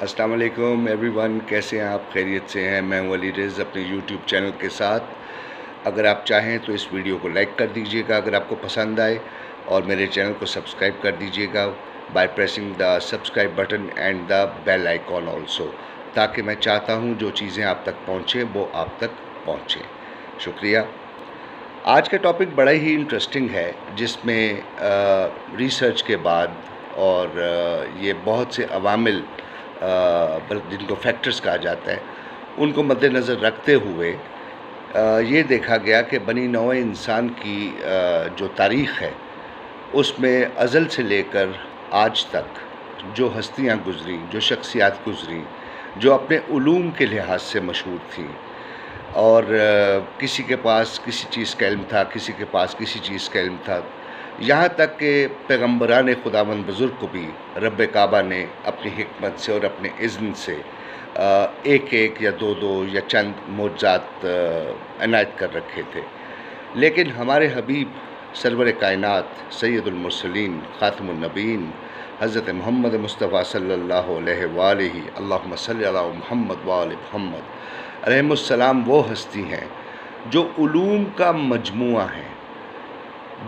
السلام علیکم every one, کیسے ہیں آپ؟ خیریت سے ہیں؟ میں ہوں علی رز اپنے یوٹیوب چینل کے ساتھ۔ اگر آپ چاہیں تو اس ویڈیو کو لائک کر دیجئے گا اگر آپ کو پسند آئے، اور میرے چینل کو سبسکرائب کر دیجئے گا by pressing the subscribe button and the bell icon also, تاکہ میں چاہتا ہوں جو چیزیں آپ تک پہنچیں وہ آپ تک پہنچیں۔ شکریہ۔ آج کا ٹاپک بڑا ہی انٹرسٹنگ ہے، جس میں ریسرچ کے بعد اور یہ بہت سے عوامل جن کو فیکٹرز کہا جاتا ہے، ان کو مد نظر رکھتے ہوئے یہ دیکھا گیا کہ بنی نوع انسان کی جو تاریخ ہے، اس میں ازل سے لے کر آج تک جو ہستیاں گزریں، جو شخصیات گزریں، جو اپنے علوم کے لحاظ سے مشہور تھیں، اور کسی کے پاس کسی چیز کا علم تھا، کسی کے پاس کسی چیز کا علم تھا، یہاں تک کہ پیغمبران خداوند بزرگ کو بھی رب کعبہ نے اپنی حکمت سے اور اپنے اذن سے ایک ایک یا دو دو یا چند معجزات عنایت کر رکھے تھے۔ لیکن ہمارے حبیب سرور کائنات سید المرسلین خاتم النبیین حضرت محمد مصطفیٰ صلی اللہ علیہ وآلہ اللہم صلی علی محمد وآل محمد علیہ السلام وہ ہستی ہیں جو علوم کا مجموعہ ہیں۔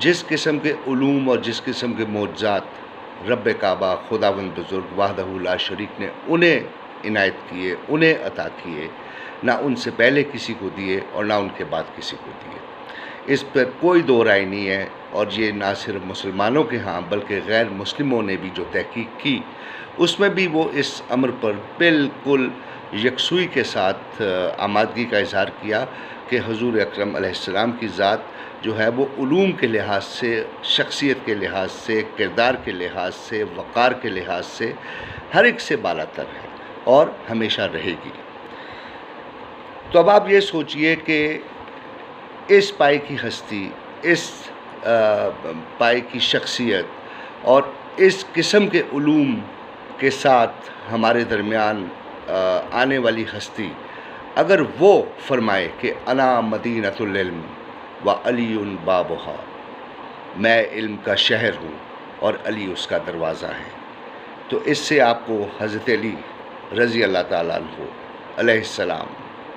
جس قسم کے علوم اور جس قسم کے معجزات رب کعبہ خداوند بزرگ وحدہ لا شریک نے انہیں عنایت کیے، انہیں عطا کیے، نہ ان سے پہلے کسی کو دیے اور نہ ان کے بعد کسی کو دیے، اس پر کوئی دو رائے نہیں ہے۔ اور یہ نہ صرف مسلمانوں کے ہاں بلکہ غیر مسلموں نے بھی جو تحقیق کی، اس میں بھی وہ اس امر پر بالکل یکسوئی کے ساتھ آمادگی کا اظہار کیا کہ حضور اکرم علیہ السلام کی ذات جو ہے وہ علوم کے لحاظ سے، شخصیت کے لحاظ سے، کردار کے لحاظ سے، وقار کے لحاظ سے ہر ایک سے بالا تر ہے اور ہمیشہ رہے گی۔ تو اب آپ یہ سوچئے کہ اس پائے کی ہستی، اس پائے کی شخصیت اور اس قسم کے علوم کے ساتھ ہمارے درمیان آنے والی ہستی، اگر وہ فرمائے کہ انا مدینۃ العلم و علی بابہا، میں علم کا شہر ہوں اور علی اس کا دروازہ ہے، تو اس سے آپ کو حضرت علی رضی اللہ تعالیٰ عنہ علیہ السلام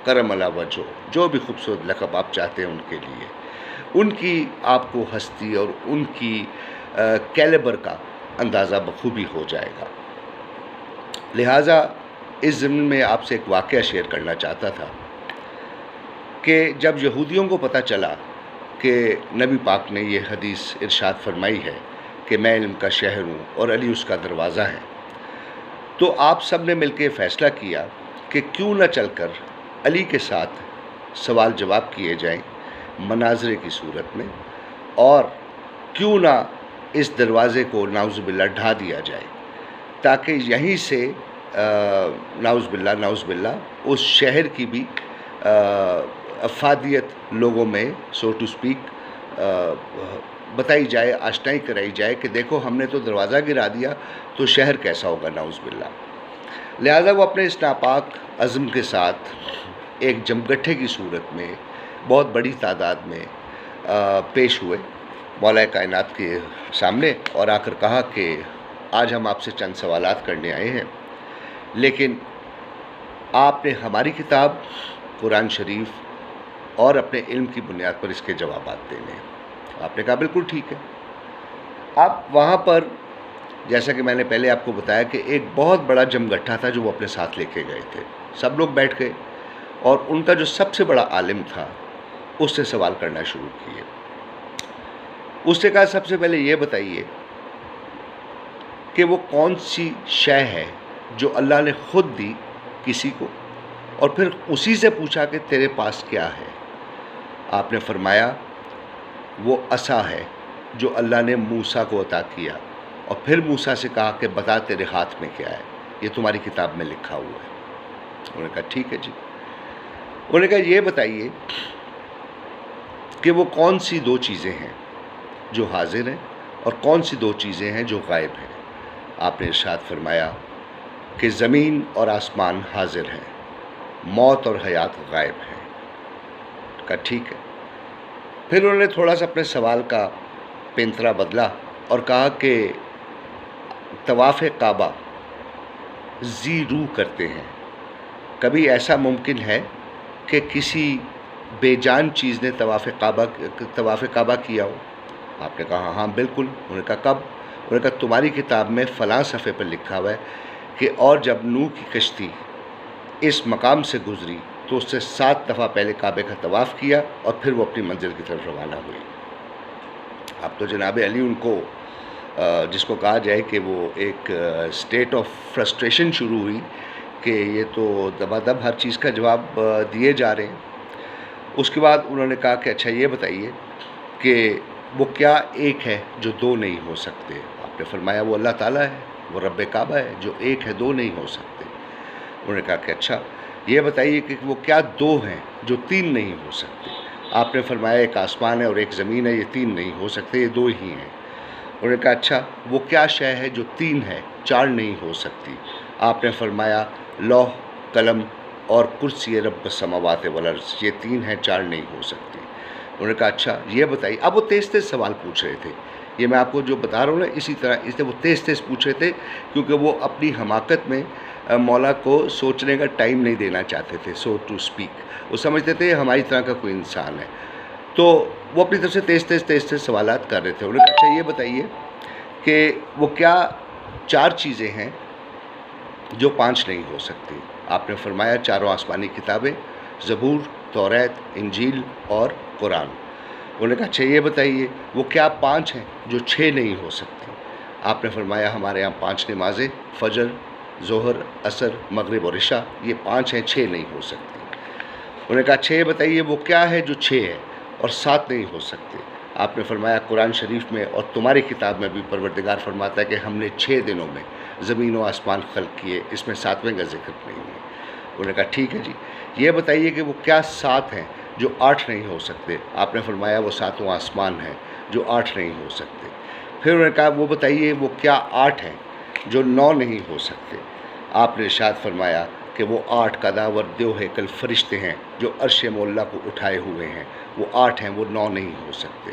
کرم اللہ وجہ، جو بھی خوبصورت لقب آپ چاہتے ہیں ان کے لیے، ان کی آپ کو ہستی اور ان کی کیلیبر کا اندازہ بخوبی ہو جائے گا۔ لہٰذا اس ضمن میں آپ سے ایک واقعہ شیئر کرنا چاہتا تھا کہ جب یہودیوں کو پتہ چلا کہ نبی پاک نے یہ حدیث ارشاد فرمائی ہے کہ میں علم کا شہر ہوں اور علی اس کا دروازہ ہے، تو آپ سب نے مل کے فیصلہ کیا کہ کیوں نہ چل کر علی کے ساتھ سوال جواب کیے جائیں مناظرے کی صورت میں، اور کیوں نہ اس دروازے کو نعوذ باللہ ڈھا دیا جائے، تاکہ یہیں سے نعوذ باللہ اس شہر کی بھی افادیت لوگوں میں سو ٹو سپیک بتائی جائے، آشنائی کرائی جائے کہ دیکھو ہم نے تو دروازہ گرا دیا تو شہر کیسا ہوگا، نعوذ باللہ۔ لہٰذا وہ اپنے اس ناپاک عزم کے ساتھ ایک جمگٹھے کی صورت میں بہت بڑی تعداد میں پیش ہوئے مولا کائنات کے سامنے، اور آ کر کہا کہ آج ہم آپ سے چند سوالات کرنے آئے ہیں، لیکن آپ نے ہماری کتاب قرآن شریف اور اپنے علم کی بنیاد پر اس کے جوابات دینے ہیں۔ آپ نے کہا بالکل ٹھیک ہے۔ اب وہاں پر جیسا کہ میں نے پہلے آپ کو بتایا کہ ایک بہت بڑا جمگٹھا تھا جو وہ اپنے ساتھ لے کے گئے تھے، سب لوگ بیٹھ گئے، اور ان کا جو سب سے بڑا عالم تھا اس سے سوال کرنا شروع کیے۔ اس نے کہا سب سے پہلے یہ بتائیے کہ وہ کون سی شے ہے جو اللہ نے خود دی کسی کو، اور پھر اسی سے پوچھا کہ تیرے پاس کیا ہے؟ آپ نے فرمایا وہ عصا ہے جو اللہ نے موسیٰ کو عطا کیا، اور پھر موسیٰ سے کہا کہ بتا تیرے ہاتھ میں کیا ہے، یہ تمہاری کتاب میں لکھا ہوا ہے۔ انہوں نے کہا ٹھیک ہے جی۔ انہوں نے کہا یہ بتائیے کہ وہ کون سی دو چیزیں ہیں جو حاضر ہیں اور کون سی دو چیزیں ہیں جو غائب ہیں؟ آپ نے ارشاد فرمایا کہ زمین اور آسمان حاضر ہیں، موت اور حیات غائب ہیں۔ کہا ٹھیک ہے۔ پھر انہوں نے تھوڑا سا اپنے سوال کا پینترا بدلا اور کہا کہ طواف کعبہ ज़ीरू करते हैं। कभी ऐसा मुमकिन है कि किसी बेजान चीज़ ने तवाफ़ काबा किया हो? आपने कहा हाँ बिल्कुल। उन्होंने कहा कब? उन्होंने कहा तुम्हारी किताब में फ़लाँ सफ़े पर लिखा हुआ है कि और जब नूह की कश्ती इस मकाम से गुज़री तो उससे 7 दफ़ा पहले काबे का तवाफ़ किया और फिर वो अपनी मंजिल की तरफ रवाना हुई। अब तो जनाब अली उनको जिसको कहा जाए कि वो एक स्टेट ऑफ फ्रस्ट्रेशन शुरू हुई कि ये तो दबादब हर चीज़ का जवाब दिए जा रहे हैं। उसके बाद उन्होंने कहा कि अच्छा ये बताइए कि वो क्या एक है जो दो नहीं हो सकते? आपने फरमाया वो अल्लाह ताला है, वो रब्बे काबा है जो एक है दो नहीं हो सकते। उन्होंने कहा कि अच्छा ये बताइए कि वो क्या दो हैं जो तीन नहीं हो सकते? आपने फरमाया एक आसमान है और एक ज़मीन है, ये तीन नहीं हो सकते, ये दो ही हैं। उन्होंने कहा अच्छा वो क्या शय है जो तीन है चार नहीं हो सकती? आपने फरमाया लौह कलम और कुर्सी रब्ब समावात वल अर्ज़, ये तीन हैं चार नहीं हो सकती। उन्होंने कहा अच्छा ये बताइए। अब वो तेज़ सवाल पूछ रहे थे, ये मैं आपको जो बता रहा हूँ ना इसी तरह इसलिए वो तेज़ पूछ रहे थे क्योंकि वो अपनी हमाकत में मौला को सोचने का टाइम नहीं देना चाहते थे, सो टू स्पीक। वो समझते थे हमारी तरह का कोई इंसान है, तो वो अपनी तरफ से तेज़ सवालात कर रहे थे। उन्होंने कहा अच्छा ये बताइए कि वो क्या चार चीज़ें हैं जो पांच नहीं हो सकती? आपने फरमाया चारों आसमानी किताबें, ज़बूर, तौरात, इंजील और कुरान। उन्होंने कहा अच्छा ये बताइए वो क्या पांच हैं जो छः नहीं हो सकती? आपने फरमाया हमारे यहाँ पांच नमाज़ें फ़जर, ज़ोहर, असर, मगरिब और इशा, ये पांच हैं, छः नहीं हो सकती। उन्होंने कहा अच्छा ये बताइए वो क्या है जो छः है और सात नहीं हो सकते? आपने फरमाया कुरान शरीफ में और तुम्हारी किताब में भी परवरदिगार फरमाता है कि हमने 6 दिनों में ज़मीन व आसमान खल्क़ किए, इसमें सातवें का जिक्र नहीं है। उन्होंने कहा ठीक है जी, ये बताइए कि वो क्या सात हैं जो आठ नहीं हो सकते? आपने फरमाया वो सातों आसमान हैं जो आठ नहीं हो सकते। फिर उन्होंने कहा वो बताइए वो क्या आठ हैं जो नौ नहीं हो सकते? आपने इरशाद फरमाया कि वो आठ कदावर देव है कल फरिश्ते हैं जो अर्श मौला को उठाए हुए हैं, वो आठ हैं, वो नौ नहीं हो सकते।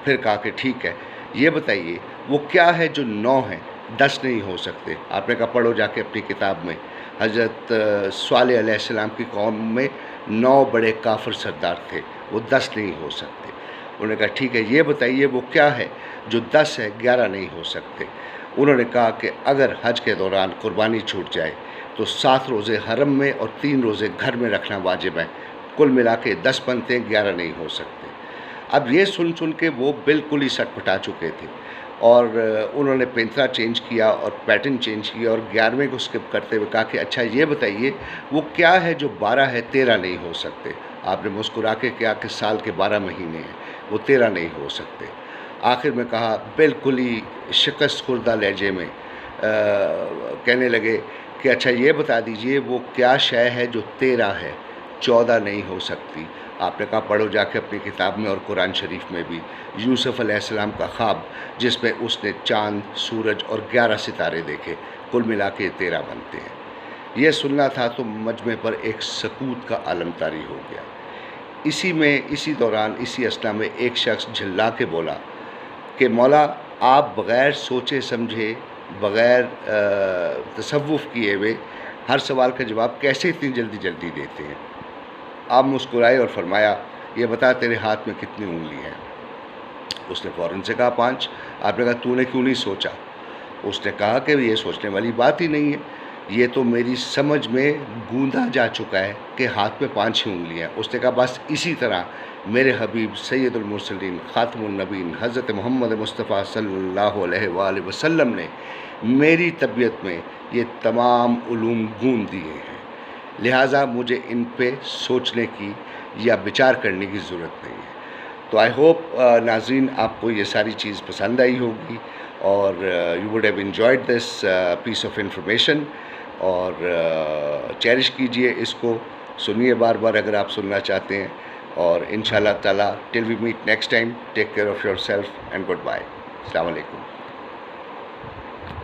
फिर कहा कि ठीक है ये बताइए वो क्या है जो नौ हैं 10 नहीं हो सकते? आपने कहा पढ़ो जाके अपनी किताब में, हज़रत स्वालेह अलैहिस्सलाम की कौम में 9 बड़े काफिर सरदार थे, वो 10 नहीं हो सकते। उन्होंने कहा ठीक है ये बताइए वो क्या है जो 10 है 11 नहीं हो सकते? उन्होंने कहा कि अगर हज के दौरान कुर्बानी छूट जाए तो 7 रोज़े हरम में और 3 रोज़े घर में रखना वाजिब है, कुल मिला के 10 बनते, 11 नहीं हो सकते। अब ये सुन के वो बिल्कुल ही सटपटा चुके थे और उन्होंने पेंथरा चेंज किया और पैटर्न चेंज किया और 11वें को स्किप करते हुए कहा कि अच्छा ये बताइए वो क्या है जो 12 है 13 नहीं हो सकते? आपने मुस्कुरा के क्या कि साल के 12 महीने हैं, वो 13 नहीं हो सकते। आखिर में कहा बिल्कुल ही शिकस्त खुर्दा लहजे में कहने लगे कि अच्छा ये बता दीजिए वो क्या शय है जो 13 है 14 नहीं हो सकती? आपने कहा पढ़ो जाके अपनी किताब में और कुरान शरीफ में भी यूसुफ अलैहिस्सलाम का ख्वाब जिसमें उसने चाँद, सूरज और 11 सितारे देखे, कुल मिला के 13 बनते हैं। ये सुनना था तो मजमे पर एक सकूत का आलम तारी हो गया। इसी दौरान इसी असना में एक शख्स झल्ला के बोला कि मौला आप बग़ैर सोचे समझे, बग़ैर तसव्वुफ़ किए हुए हर सवाल का जवाब कैसे इतनी जल्दी देते हैं? आप मुस्कुराए और फरमाया ये बता तेरे हाथ में कितनी उंगली हैं? उसने फ़ौरन से कहा 5। आपने कहा तूने क्यों नहीं सोचा? उसने कहा कि ये सोचने वाली बात ही नहीं है, ये तो मेरी समझ में गूंदा जा चुका है कि हाथ में 5 ही उंगलियाँ। उसने कहा बस इसी तरह मेरे हबीब सैयदुल मुरसलीन ख़ातमुन नबीन हज़रत मोहम्मद मुस्तफ़ा सल्लल्लाहु अलैहि वसल्लम ने मेरी तबीयत में ये तमाम उलूम गूंद दिए हैं, लिहाजा मुझे इन पे सोचने की या विचार करने की ज़रूरत नहीं है। तो आई होप नाज़रीन आपको ये सारी चीज़ पसंद आई होगी और you would have enjoyed this piece of information और चेरिश कीजिए इसको, सुनिए बार बार अगर आप सुनना चाहते हैं और इंशाल्लाह ताला till we meet next time take care of yourself and goodbye. अस्सलाम वालेकुम।